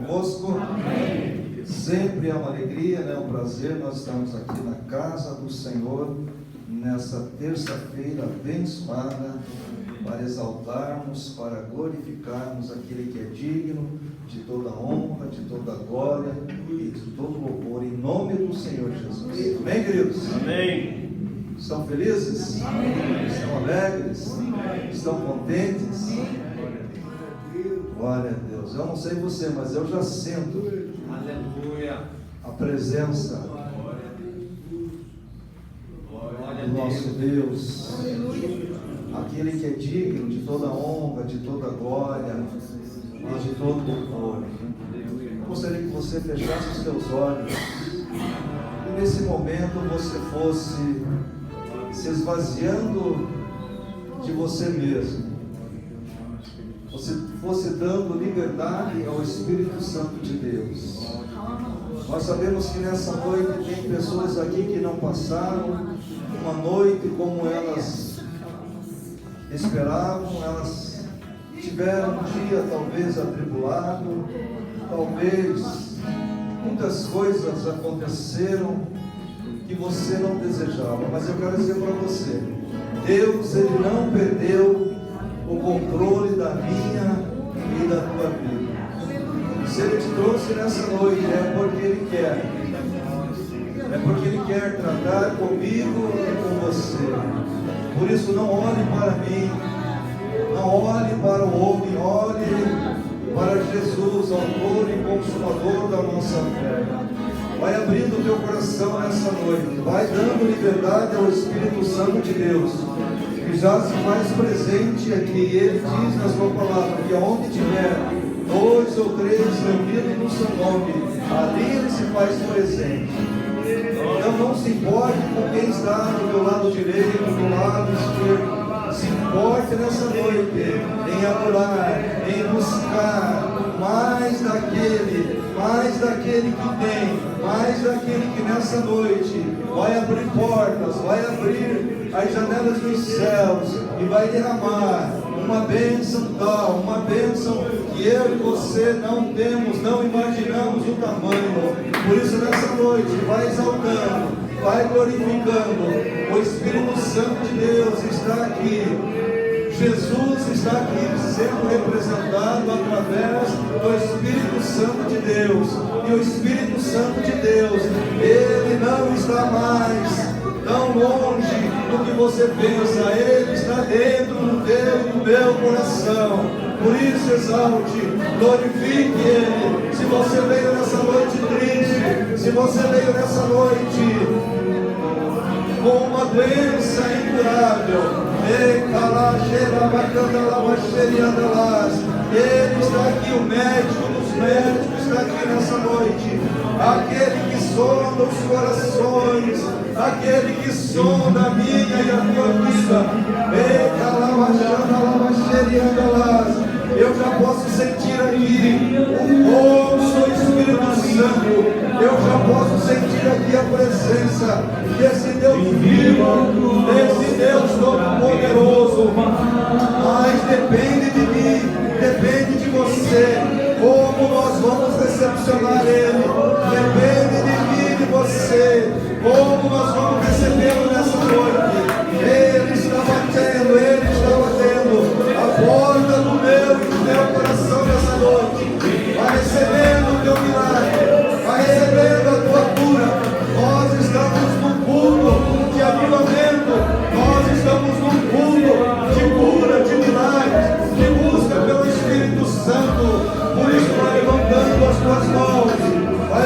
convosco? Amém. Sempre é uma alegria, né? Um prazer nós estamos aqui na casa do Senhor, nessa terça-feira abençoada, para exaltarmos, para glorificarmos aquele que é digno de toda honra, de toda glória e de todo louvor, em nome do Senhor Jesus. Amém, queridos? Amém. Estão felizes? Amém. Estão alegres? Amém. Estão contentes? Glória a Deus. Eu não sei você, mas eu já sinto Aleluia. a presença do nosso Deus, aquele que é digno de toda honra, de toda glória e de todo louvor. Eu gostaria que você fechasse os seus olhos e nesse momento você fosse se esvaziando de você mesmo, você fosse dando liberdade ao Espírito Santo de Deus. Nós sabemos que nessa noite tem pessoas aqui que não passaram uma noite como elas esperavam, elas tiveram um dia talvez atribulado, talvez muitas coisas aconteceram que você não desejava, mas eu quero dizer para você, Deus, Ele não perdeu o controle da minha e da tua vida. Se Ele te trouxe nessa noite, é porque Ele quer. É porque Ele quer tratar comigo e com você. Por isso, não olhe para mim, não olhe para o homem, olhe para Jesus, autor e consumador da nossa fé. Vai abrindo o teu coração nessa noite, vai dando liberdade ao Espírito Santo de Deus, que já se faz presente aqui. Ele diz na sua palavra que aonde tiver 2 ou 3 reunidos no seu nome, ali Ele se faz presente. Então não se importe com quem está do teu lado direito, do lado esquerdo. Se importe nessa noite em adorar, em buscar mais daquele que tem, mais daquele que nessa noite vai abrir portas, vai abrir as janelas dos céus e vai derramar uma bênção tal, uma bênção que eu e você não temos, não imaginamos o tamanho. Por isso nessa noite vai exaltando, vai glorificando. O Espírito Santo de Deus está aqui. Jesus está aqui sendo representado através do Espírito Santo de Deus. E o Espírito Santo de Deus, Ele não está mais tão longe do que você pensa. Ele está dentro do teu e do meu coração. Por isso exalte, glorifique Ele. Se você veio nessa noite triste, se você veio nessa noite com uma doença incurável, Ele está aqui, o médico dos médicos está aqui nessa noite, aquele que sonda os corações, aquele que sonda a minha e a tua vida. Eu já posso sentir aqui o fogo do Espírito Santo. Eu já posso sentir aqui a presença desse Deus vivo, desse Deus todo-poderoso. Mas depende de mim, depende de você, como nós vamos recepcionar Ele. Depende de mim e de você, como nós vamos recebê-lo nessa noite. Ele está batendo a porta do meu e do teu coração nessa noite. Vai recebendo o teu milagre, vai recebendo a tua cura. Nós estamos num culto de avivamento, nós estamos num culto de cura, de milagres, de busca pelo Espírito Santo. Por isso vai levantando as tuas mãos, vai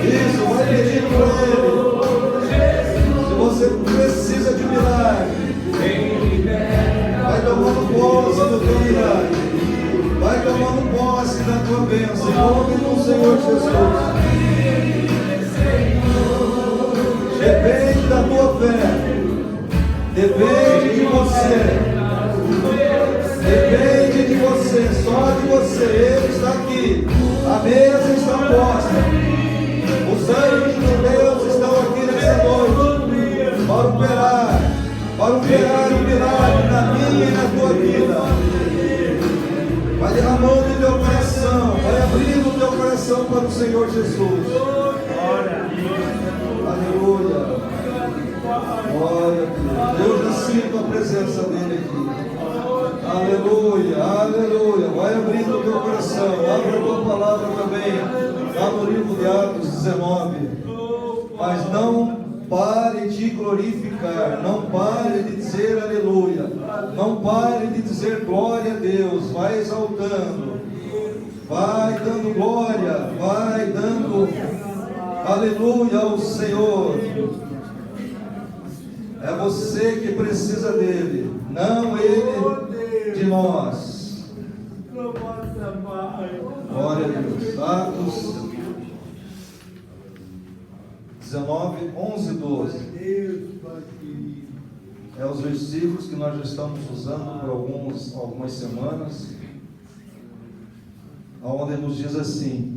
Isso, vai pedindo para Ele. Se você precisa de um milagre, vai tomando posse do teu milagre. Vai tomando posse da tua bênção. Em nome do Senhor Jesus. Depende da tua fé. Depende de você. Depende de você, só de você. Ele está aqui. A mesa está posta. Os anjos de Deus estão aqui nessa noite para operar um milagre na minha e na tua vida. Vai derramando o teu coração, vai abrindo o teu coração para o Senhor Jesus. Aleluia. Glória a Deus. Eu já sinto a presença dele aqui. Aleluia, aleluia. Vai abrindo o teu coração. Abre a tua palavra também. Lá no livro de Atos 19. Mas não pare de glorificar. Não pare de dizer aleluia. Não pare de dizer glória a Deus. Vai exaltando. Vai dando glória. Vai dando aleluia ao Senhor. É você que precisa dele, não ele de nós. Glória a Deus. Atos 19, 11 e 12. É os versículos que nós já estamos usando por algumas semanas, onde nos diz assim.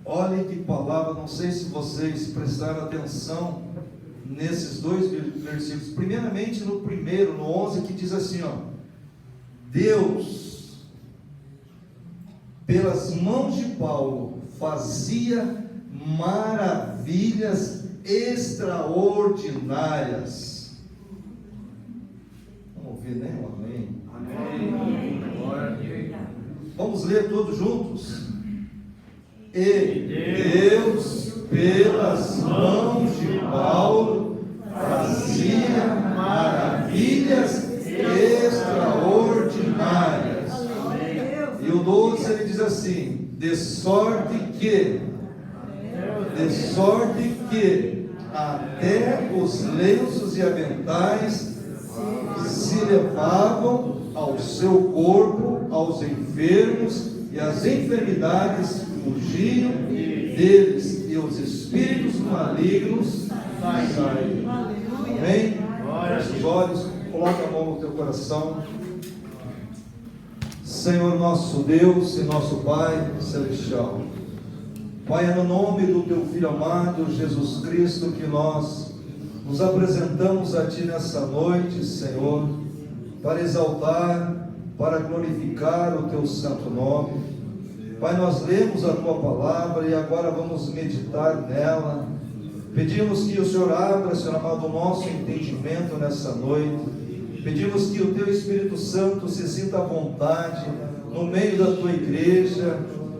Olhem que palavra, não sei se vocês prestaram atenção nesses dois versículos. Primeiramente no primeiro, no 11, que diz assim, ó: Deus, pelas mãos de Paulo, fazia maravilhas extraordinárias. Não ouvi nem um amém. Amém. Vamos ler todos juntos? E Deus, pelas mãos de Paulo, fazia maravilhas extraordinárias. E o 12 ele diz assim: de sorte que até os lenços e aventais se levavam ao seu corpo, aos enfermos, e as enfermidades fugiam deles, e os espíritos malignos saíam. Amém? Feche os olhos, coloca a mão no teu coração. Senhor nosso Deus e nosso Pai celestial, Pai, é no nome do teu Filho amado Jesus Cristo que nós nos apresentamos a Ti nessa noite, Senhor, para exaltar, para glorificar o teu santo nome. Pai, nós lemos a tua palavra e agora vamos meditar nela. Pedimos que o Senhor abra, Senhor amado, o nosso entendimento nessa noite. Pedimos que o teu Espírito Santo se sinta à vontade no meio da tua igreja.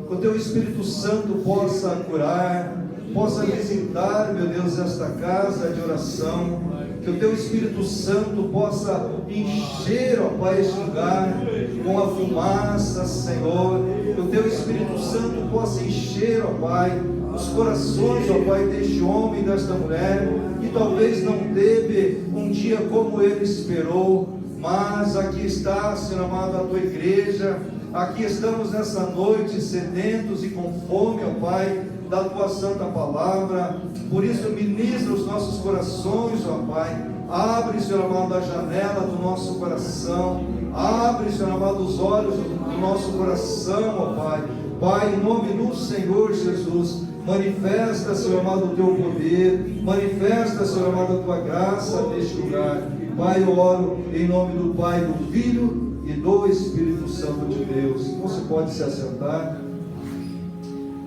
Que o teu Espírito Santo possa curar, possa visitar, meu Deus, esta casa de oração. Que o teu Espírito Santo possa encher, ó Pai, este lugar com a fumaça, Senhor. Que o teu Espírito Santo possa encher, ó Pai, os corações, ó Pai, deste homem e desta mulher, que talvez não teve um dia como ele esperou, mas aqui está, Senhor amado, a tua igreja. Aqui estamos nessa noite sedentos e com fome, ó Pai, da tua santa palavra. Por isso ministra os nossos corações, ó Pai. Abre, Senhor amado, a janela do nosso coração. Abre, Senhor amado, os olhos do nosso coração, ó Pai. Pai, em nome do Senhor Jesus, manifesta, Senhor amado, o teu poder. Manifesta, Senhor amado, a tua graça neste lugar. Pai, eu oro em nome do Pai, do Filho e do Espírito Santo de Deus. Você pode se assentar.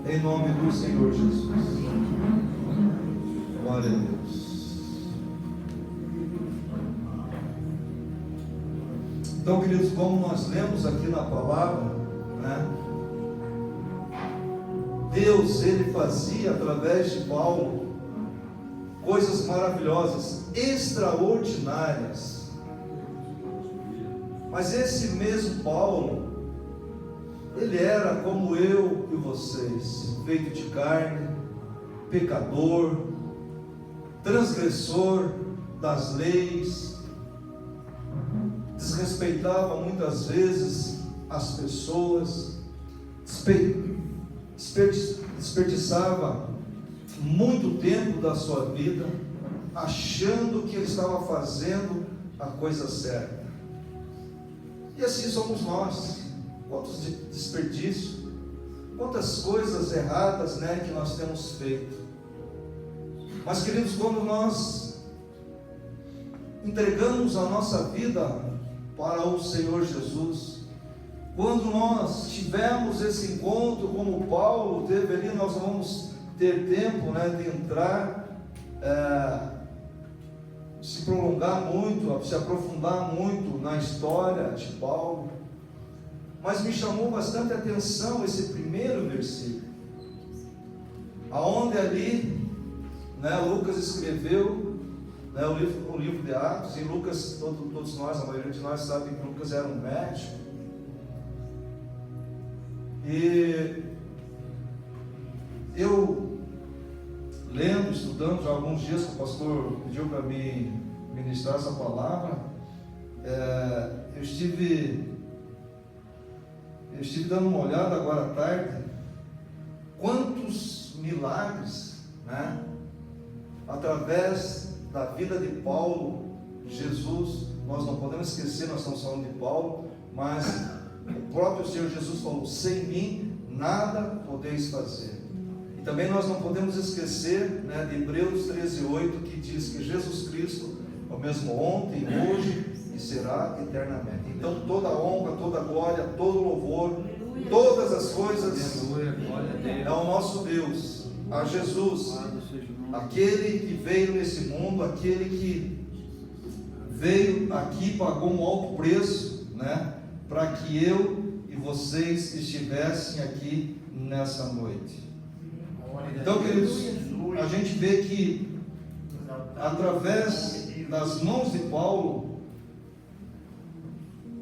Em nome do Senhor Jesus. Glória a Deus. Então, queridos, como nós lemos aqui na palavra, né? Deus, ele fazia através de Paulo coisas maravilhosas, extraordinárias. Mas esse mesmo Paulo, ele era como eu e vocês, feito de carne, pecador, transgressor das leis, desrespeitava muitas vezes as pessoas, desperdiçava muito tempo da sua vida achando que ele estava fazendo a coisa certa. E assim somos nós. Quantos desperdícios, quantas coisas erradas, que nós temos feito. Mas, queridos, quando nós entregamos a nossa vida para o Senhor Jesus, quando nós tivermos esse encontro como Paulo teve ali, nós vamos ter tempo de entrar, se prolongar muito, se aprofundar muito na história de Paulo. Mas me chamou bastante atenção esse primeiro versículo, aonde ali, Lucas escreveu, o livro de Atos. E Lucas, todos nós, a maioria de nós sabe que Lucas era um médico. E eu, lendo, estudando já há alguns dias que o pastor pediu para mim ministrar essa palavra, eu estive dando uma olhada agora à tarde, quantos milagres, através da vida de Paulo, Jesus, nós não podemos esquecer, nós estamos falando de Paulo, mas o próprio Senhor Jesus falou: sem mim nada podeis fazer. E também nós não podemos esquecer, de Hebreus 13:8, que diz que Jesus Cristo é o mesmo ontem, hoje e será eternamente. Então toda honra, toda glória, todo louvor, todas as coisas é ao nosso Deus, a Jesus, aquele que veio nesse mundo, aquele que veio aqui, pagou um alto preço, para que eu e vocês estivessem aqui nessa noite. Então, queridos, a gente vê que através das mãos de Paulo,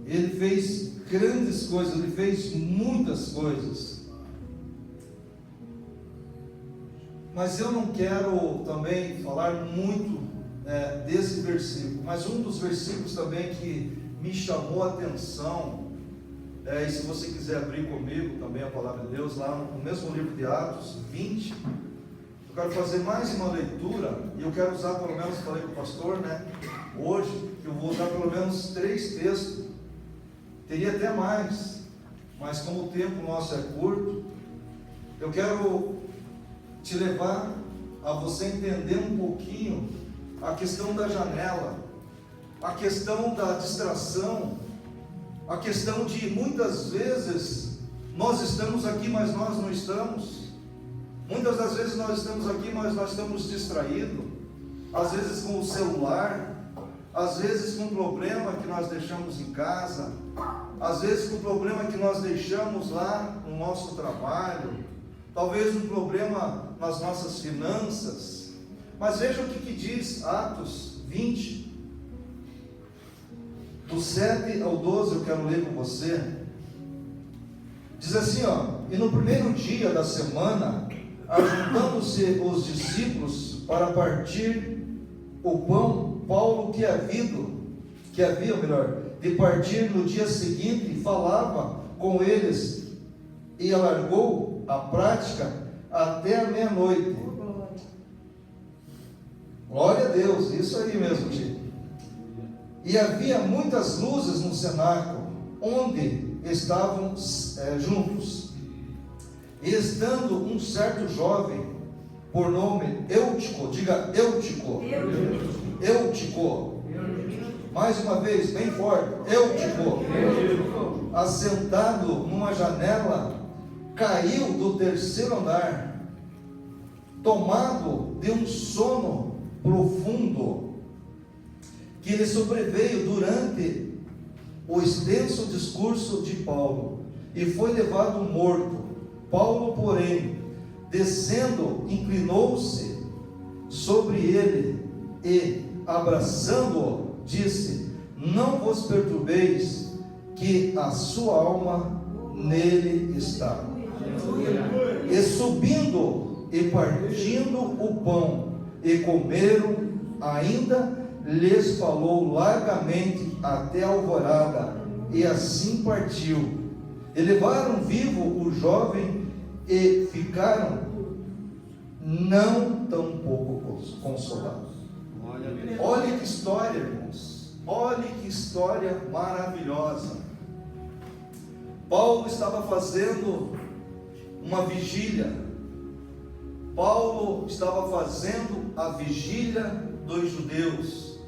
ele fez grandes coisas, ele fez muitas coisas. Mas eu não quero também falar muito desse versículo, mas um dos versículos também que me chamou a atenção, e se você quiser abrir comigo também a palavra de Deus, lá no mesmo livro de Atos 20, eu quero fazer mais uma leitura, e eu quero usar pelo menos, falei com o pastor, hoje, que eu vou usar pelo menos 3 textos, teria até mais, mas como o tempo nosso é curto, eu quero te levar a você entender um pouquinho a questão da janela, a questão da distração, a questão de muitas vezes nós estamos aqui, mas nós não estamos. Muitas das vezes nós estamos aqui, mas nós estamos distraídos, às vezes com o celular, às vezes com um problema que nós deixamos em casa, às vezes com um problema que nós deixamos lá no nosso trabalho, talvez um problema nas nossas finanças. Mas veja o que diz Atos 20, do 7 ao 12, eu quero ler com você. Diz assim, e no primeiro dia da semana, ajuntando-se os discípulos para partir o pão, Paulo, que havia de partir no dia seguinte, falava com eles e alargou a prática até a meia-noite. Glória a Deus, isso aí mesmo, tio. E havia muitas luzes no cenáculo, onde estavam juntos. E estando um certo jovem, por nome Eutico, diga Eutico. Eutico. Mais uma vez, bem forte, Eutico. Assentado numa janela, caiu do 3º andar, tomado de um sono profundo, que lhe sobreveio durante o extenso discurso de Paulo, e foi levado morto. Paulo, porém, descendo, inclinou-se sobre ele e, abraçando-o, disse: não vos perturbeis, que a sua alma nele está. E subindo e partindo o pão e comeram, ainda lhes falou largamente até a alvorada, e assim partiu. E levaram vivo o jovem e ficaram não tão pouco consolados. Olha que história, irmãos. Olha que história maravilhosa. Paulo estava fazendo uma vigília. Paulo estava fazendo a vigília dos judeus.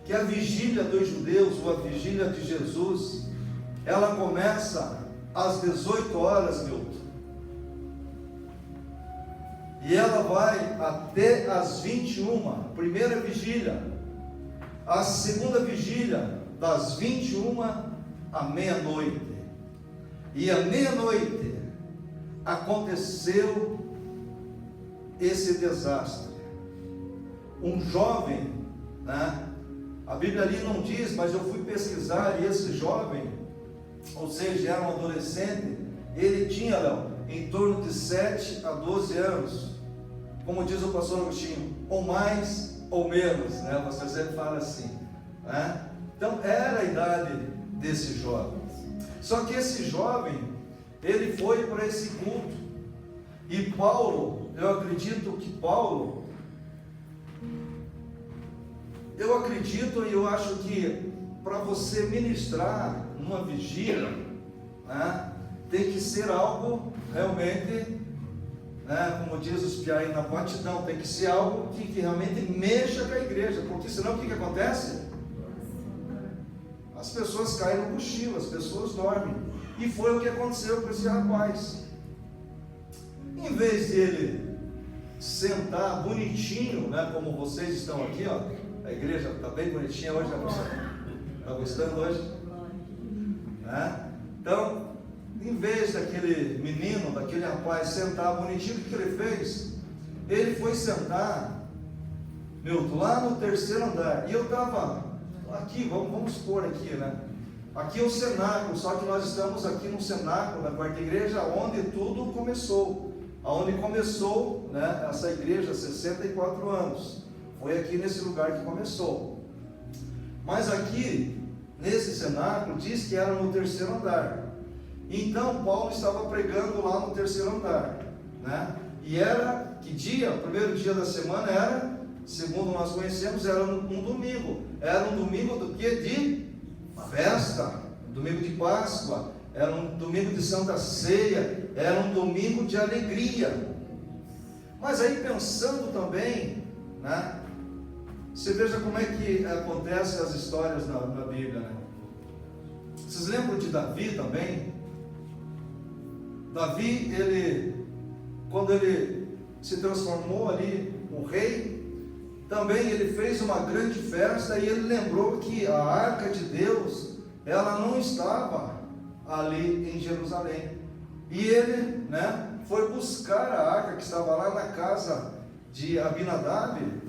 Que a vigília dos judeus, ou a vigília de Jesus, ela começa às 18 horas, Milton. E ela vai até às 21, primeira vigília. A segunda vigília, das 21 à meia-noite. E à meia-noite aconteceu esse desastre. Um jovem, né? A Bíblia ali não diz, mas eu fui pesquisar, e esse jovem, ou seja, era um adolescente, ele tinha, Léo, em torno de 7 a 12 anos, como diz o pastor Agostinho, ou mais ou menos, né? Você sempre fala assim, né? Então era a idade desse jovem. Só que esse jovem, ele foi para esse culto, e Paulo, eu acredito e eu acho que para você ministrar numa vigília, né, tem que ser algo realmente, né, como diz os piá aí na batidão, tem que ser algo que realmente mexa com a igreja, porque senão o que acontece? As pessoas caem no cochilo, as pessoas dormem, e foi o que aconteceu com esse rapaz. Em vez dele sentar bonitinho, né, como vocês estão aqui, ó, a igreja está bem bonitinha hoje, está gostando hoje? Né? Então, em vez daquele menino, daquele rapaz sentar bonitinho, o que ele fez? Ele foi sentar, Milton, lá no terceiro andar, e eu estava aqui, vamos supor aqui, né? Aqui é o cenáculo, só que nós estamos aqui no cenáculo da quarta igreja, onde tudo começou, onde começou, né, essa igreja, 64 anos. Foi aqui nesse lugar que começou. Mas aqui, nesse cenáculo, diz que era no terceiro andar. Então, Paulo estava pregando lá no terceiro andar, né? E era, que dia? O primeiro dia da semana era, segundo nós conhecemos, era um domingo. Era um domingo do quê? De festa. Domingo de Páscoa. Era um domingo de Santa Ceia. Era um domingo de alegria. Mas aí pensando também, né? Você veja como é que acontecem as histórias na Bíblia, né? Vocês lembram de Davi também? Davi, quando ele se transformou ali o rei, também ele fez uma grande festa, e ele lembrou que a arca de Deus, ela não estava ali em Jerusalém. E ele, né, foi buscar a arca que estava lá na casa de Abinadab.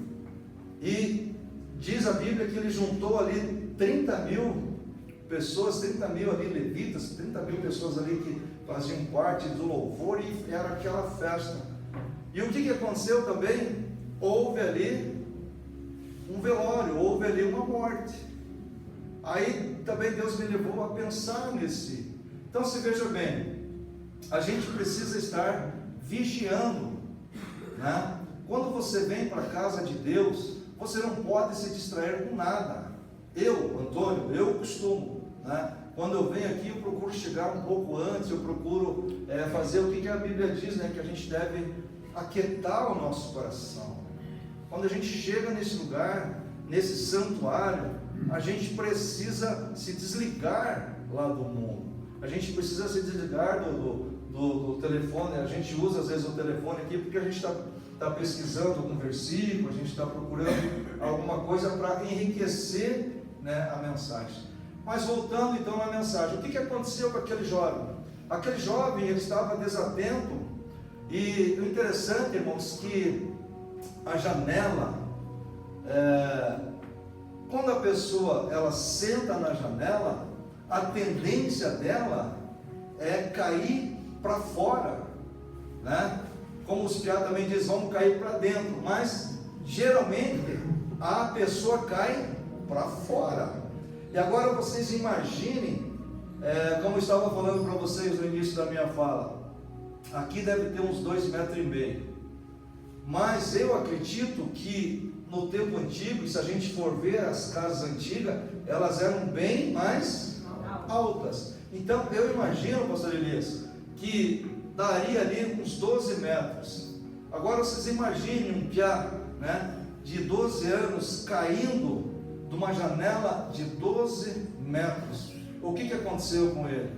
E diz a Bíblia que ele juntou ali 30 mil pessoas, 30 mil ali levitas, 30 mil pessoas ali que faziam parte do louvor, e era aquela festa. E o que aconteceu também? Houve ali um velório, houve ali uma morte. Aí também Deus me levou a pensar nesse. Então se veja bem, a gente precisa estar vigiando, né? Quando você vem para a casa de Deus, você não pode se distrair com nada. Eu, Antônio, eu costumo, né? Quando eu venho aqui, eu procuro chegar um pouco antes, eu procuro fazer o que a Bíblia diz, né? Que a gente deve aquietar o nosso coração. Quando a gente chega nesse lugar, nesse santuário, a gente precisa se desligar lá do mundo. A gente precisa se desligar do telefone. A gente usa às vezes o telefone aqui porque a gente está pesquisando algum versículo, a gente está procurando alguma coisa para enriquecer, né, a mensagem. Mas voltando então à mensagem, o que aconteceu com aquele jovem? Aquele jovem, ele estava desatento, e o interessante, irmãos, que a janela, quando a pessoa ela senta na janela, a tendência dela é cair para fora, né? Como os piá também dizem, vamos cair para dentro, mas geralmente a pessoa cai para fora. E agora vocês imaginem, como eu estava falando para vocês no início da minha fala, aqui deve ter uns 2,5 metros, mas eu acredito que no tempo antigo, e se a gente for ver as casas antigas, elas eram bem mais altas. Então eu imagino, pastor Elias, que daria ali uns 12 metros. Agora vocês imaginem um piá, né, de 12 anos caindo de uma janela de 12 metros. O que aconteceu com ele?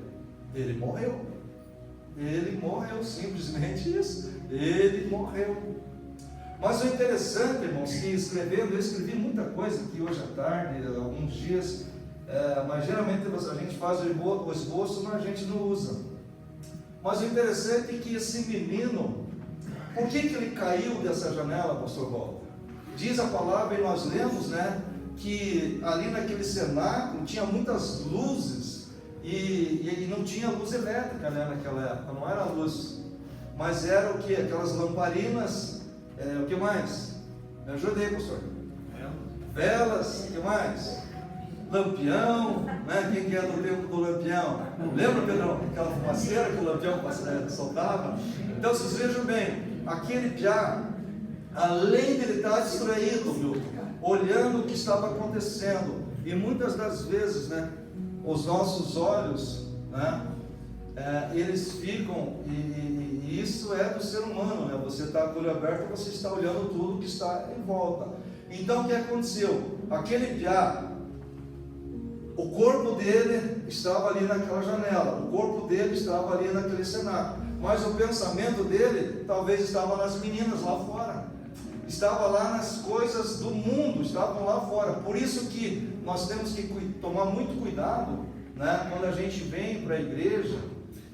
Ele morreu. Ele morreu, simplesmente isso. Ele morreu. Mas o interessante, irmãos, que escrevendo, eu escrevi muita coisa aqui hoje à tarde, alguns dias, mas geralmente a gente faz o esboço, mas a gente não usa. Mas o interessante é que esse menino, por que ele caiu dessa janela, pastor Walter? Diz a palavra, e nós lemos, né, que ali naquele cenáculo tinha muitas luzes, e não tinha luz elétrica, né, naquela época, não era luz, mas era o que? Aquelas lamparinas, o que mais? Me ajuda aí, pastor. Velas, o que mais? Lampião, né? Quem que é do tempo do lampião? Lembra, Pedrão? Aquela fumaceira que o lampião soltava? Então, vocês vejam bem, aquele piá, além de ele estar distraído, olhando o que estava acontecendo, e muitas das vezes, né, os nossos olhos, né, eles ficam, e isso é do ser humano, né? Você está com o olho aberto, você está olhando tudo que está em volta. Então, o que aconteceu? Aquele piá, o corpo dele estava ali naquela janela, o corpo dele estava ali naquele cenário, mas o pensamento dele talvez estava nas meninas lá fora, estava lá nas coisas do mundo, estavam lá fora. Por isso que nós temos que tomar muito cuidado, né, quando a gente vem para a igreja,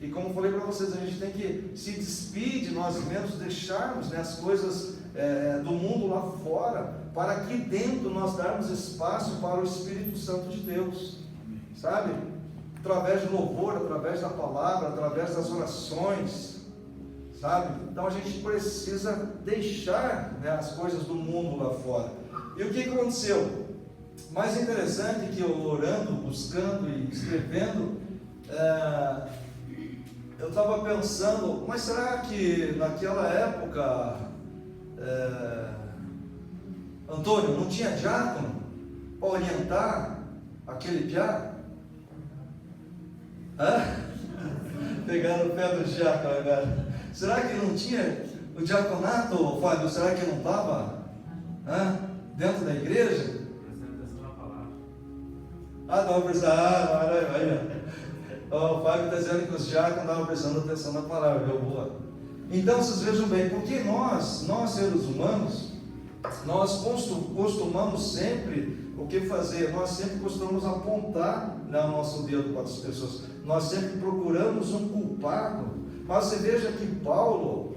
e como eu falei para vocês, a gente tem que se despedir de nós mesmos, deixarmos, né, as coisas do mundo lá fora, para aqui dentro nós darmos espaço para o Espírito Santo de Deus, sabe? Através do louvor, através da palavra, através das orações, sabe? Então a gente precisa deixar, né, as coisas do mundo lá fora. E o que aconteceu? Mais interessante que eu orando, buscando e escrevendo, eu estava pensando, mas será que naquela época, Antônio, não tinha diácono para orientar aquele piá? Pegando o pé do diácono agora. Será que não tinha o diaconato, Fábio? Será que não estava dentro da igreja? Estava prestando. O Fábio está dizendo que os diáconos estavam prestando atenção na palavra, viu? Boa. Então vocês vejam bem, porque nós seres humanos, nós costumamos sempre o que fazer? Nós sempre costumamos apontar o nosso dedo para as pessoas, nós sempre procuramos um culpado. Mas você veja que Paulo,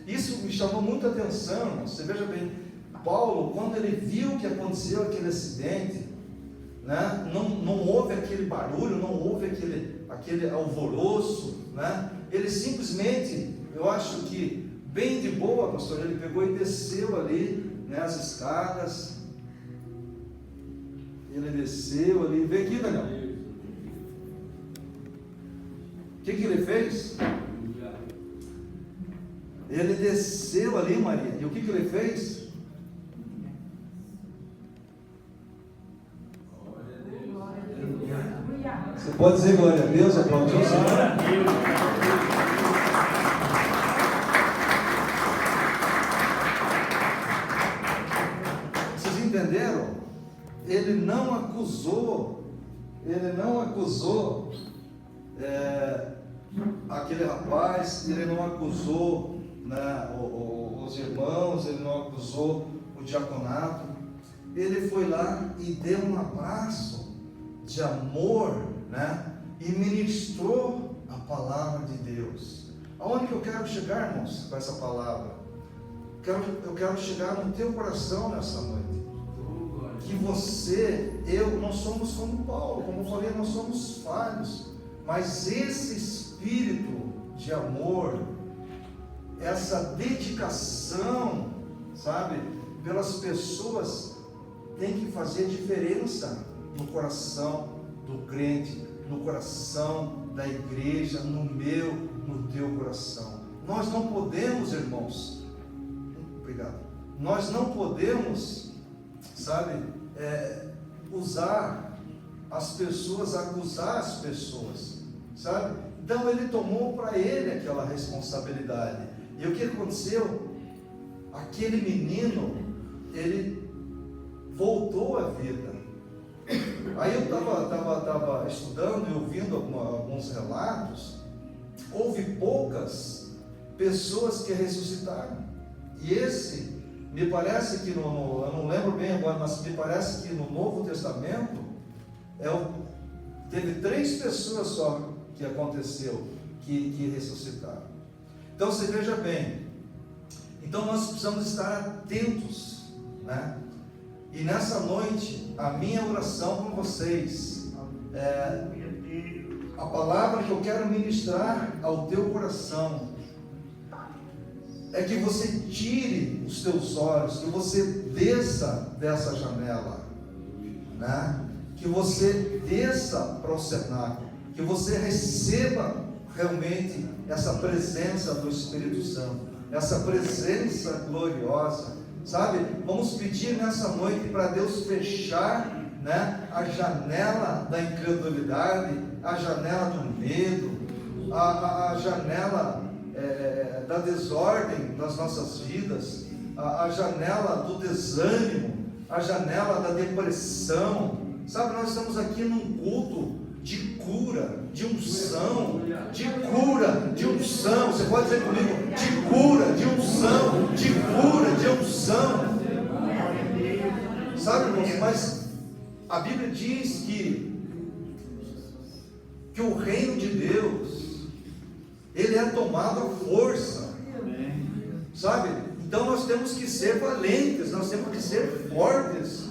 isso me chamou muita atenção. Você veja bem, Paulo, quando ele viu que aconteceu aquele acidente, né, não houve aquele barulho, não houve aquele alvoroço, né, ele simplesmente, eu acho que bem de boa, pastor, ele pegou e desceu ali, né, as escadas, ele desceu ali, vem aqui, Daniel, o que ele fez? Ele desceu ali, Maria, e o que ele fez? Você pode dizer glória a Deus, aplaudir o Senhor? Vocês entenderam? Ele não acusou aquele rapaz, ele não acusou, né, os irmãos, ele não acusou o diaconato. Ele foi lá e deu um abraço de amor, né, e ministrou a palavra de Deus. Aonde que eu quero chegar, irmãos, com essa palavra? eu quero chegar no teu coração nessa noite. Que você, nós somos como Paulo, como eu falei, nós somos falhos, mas esse espírito de amor, essa dedicação, sabe, pelas pessoas, tem que fazer diferença no coração do crente, no coração da igreja, no meu, no teu coração. Nós não podemos, irmãos, obrigado, nós não podemos, sabe, usar as pessoas, acusar as pessoas, sabe? Então ele tomou para ele aquela responsabilidade. E o que aconteceu? Aquele menino, ele voltou à vida. Aí eu estava estudando e ouvindo alguns relatos. Houve poucas pessoas que ressuscitaram. E esse, me parece que eu não lembro bem agora, mas me parece que no Novo Testamento teve 3 pessoas só que aconteceu, que ressuscitaram. Então você veja bem, então nós precisamos estar atentos, né? E nessa noite, a minha oração com vocês, a palavra que eu quero ministrar ao teu coração, é que você tire os teus olhos, que você desça dessa janela, né? Que você desça para o cenáculo, que você receba realmente essa presença do Espírito Santo, essa presença gloriosa, sabe? Vamos pedir nessa noite para Deus fechar, né, a janela da incredulidade, a janela do medo, a janela da desordem das nossas vidas, a janela do desânimo, a janela da depressão, sabe? Nós estamos aqui num culto de cura, de unção, de cura, de unção. Você pode dizer comigo? De cura, de unção, de cura, de unção. Sabe, irmãos, mas a Bíblia diz que o reino de Deus, ele é tomado à força, sabe? Então nós temos que ser valentes, nós temos que ser fortes.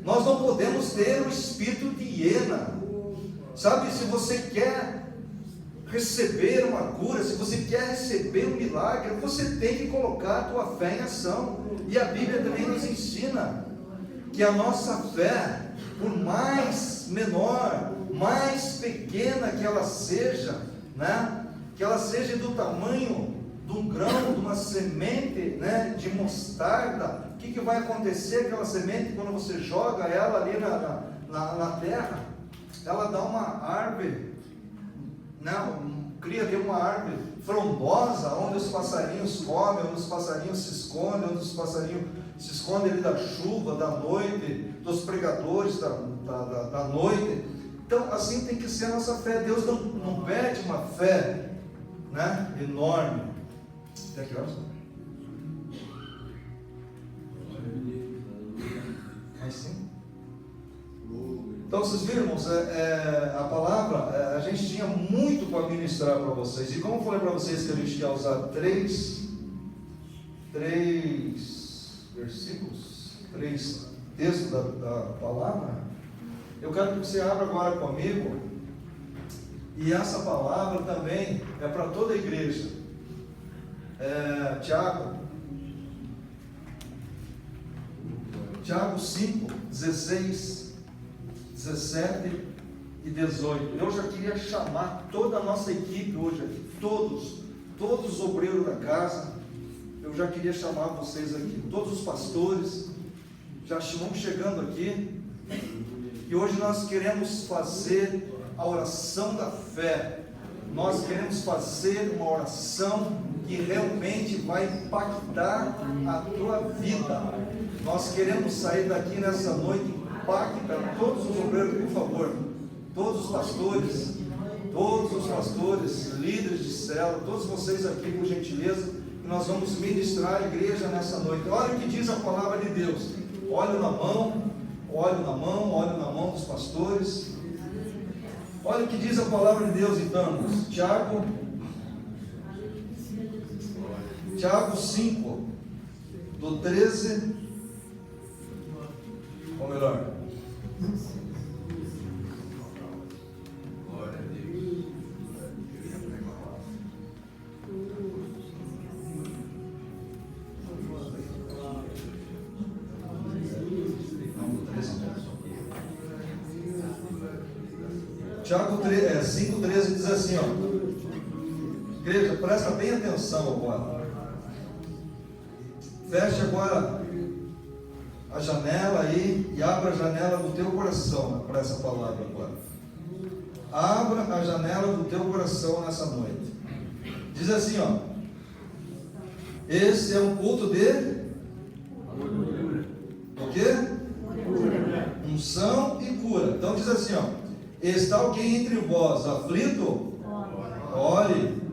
Nós não podemos ter o espírito de hiena. Sabe, se você quer receber uma cura, se você quer receber um milagre, você tem que colocar a tua fé em ação. E a Bíblia também nos ensina que a nossa fé, por mais menor, mais pequena que ela seja, né? Que ela seja do tamanho de um grão, de uma semente, né, de mostarda. O que vai acontecer aquela semente quando você joga ela ali na terra? Ela dá uma árvore, né, cria ali uma árvore frondosa, onde os passarinhos comem, onde os passarinhos se escondem, onde os passarinhos se escondem ali da chuva, da noite, dos pregadores da noite. Então assim tem que ser a nossa fé. Deus não pede uma fé, né, enorme. Até que horas? Mais 5? Então vocês viram, irmãos, a palavra, a gente tinha muito para ministrar para vocês. E como eu falei para vocês que a gente ia usar três versículos, 3 textos da palavra, eu quero que você abra agora comigo. E essa palavra também é para toda a igreja. Tiago 5, 16, 17 e 18. Eu já queria chamar toda a nossa equipe hoje aqui, todos os obreiros da casa. Eu já queria chamar vocês aqui, todos os pastores já vão chegando aqui. E hoje nós queremos fazer a oração da fé. Nós queremos fazer uma oração que realmente vai impactar a tua vida. Nós queremos sair daqui nessa noite, impacta todos os obreiros, por favor, todos os pastores, líderes de célula, todos vocês aqui, por gentileza, que nós vamos ministrar a igreja nessa noite. Olha o que diz a palavra de Deus. Óleo na mão dos pastores. Olha o que diz a palavra de Deus, então, Tiago 5, do 13, ou melhor, Glória a Deus. Tiago 5,13 diz assim, ó. Igreja, presta bem atenção agora. Feche agora a janela aí e abra a janela do teu coração para essa palavra agora. Abra a janela do teu coração nessa noite. Diz assim, ó. Esse é um culto de o quê? Unção e cura. Então diz assim, ó. Está alguém entre vós aflito? Ore.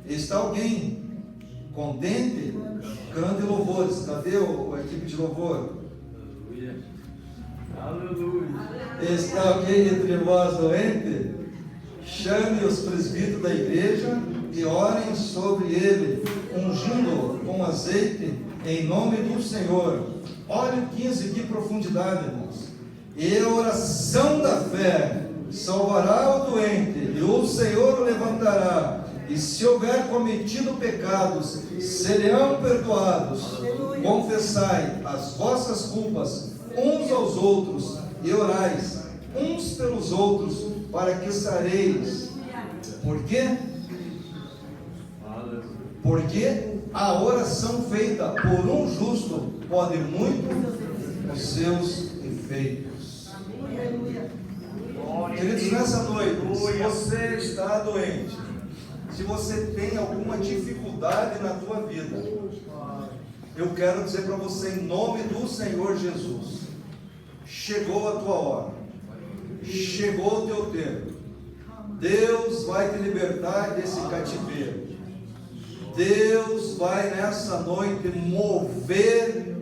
Está alguém contente? Cante louvores. Cadê a equipe de louvor? Aleluia. Está alguém entre vós doente? Chame os presbíteros da igreja e orem sobre ele, ungindo com azeite em nome do Senhor. Olha o 15, que profundidade, irmãos. E a oração da fé salvará o doente, e o Senhor o levantará. E se houver cometido pecados, serão perdoados. Confessai as vossas culpas uns aos outros e orais uns pelos outros, para que sareis. Por quê? Porque a oração feita por um justo pode muito os seus efeitos. Queridos, nessa noite, se você está doente, se você tem alguma dificuldade na tua vida, eu quero dizer para você, em nome do Senhor Jesus, chegou a tua hora, chegou o teu tempo. Deus vai te libertar desse cativeiro. Deus vai nessa noite mover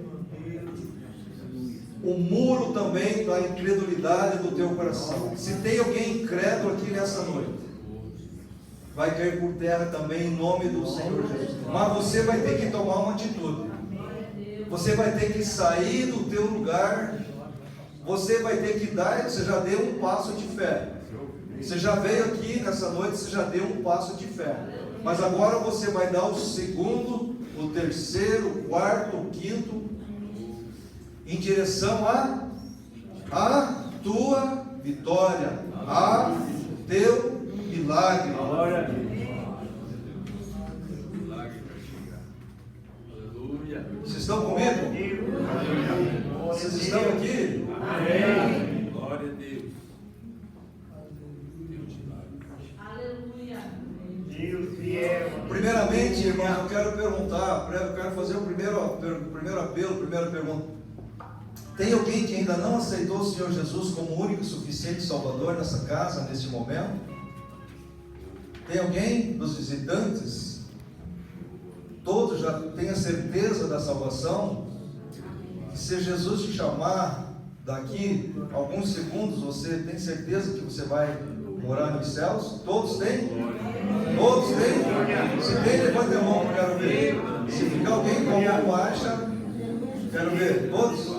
o muro também da incredulidade do teu coração. Se tem alguém incrédulo aqui nessa noite, vai cair por terra também em nome do Senhor Jesus. Mas você vai ter que tomar uma atitude. Você vai ter que sair do teu lugar. Você vai ter que dar. Você já deu um passo de fé. Você já veio aqui nessa noite, você já deu um passo de fé. Mas agora você vai dar o segundo, o terceiro, o quarto, o quinto, em direção à tua vitória, a teu milagre. Glória a Deus. Milagre vai chegar. Aleluia. Vocês estão comigo? Vocês estão aqui? Amém. Glória a Deus. Primeiramente, irmão, eu quero fazer o primeiro apelo, primeira pergunta. Tem alguém que ainda não aceitou o Senhor Jesus como único e suficiente Salvador nessa casa, nesse momento? Tem alguém dos visitantes? Todos já têm a certeza da salvação? Que se Jesus te chamar daqui alguns segundos, você tem certeza que você vai morar nos céus? Todos têm? Todos têm? Se tem, levanta a mão, eu quero ver. Se ficar alguém com a mão baixa, quero ver. Todos?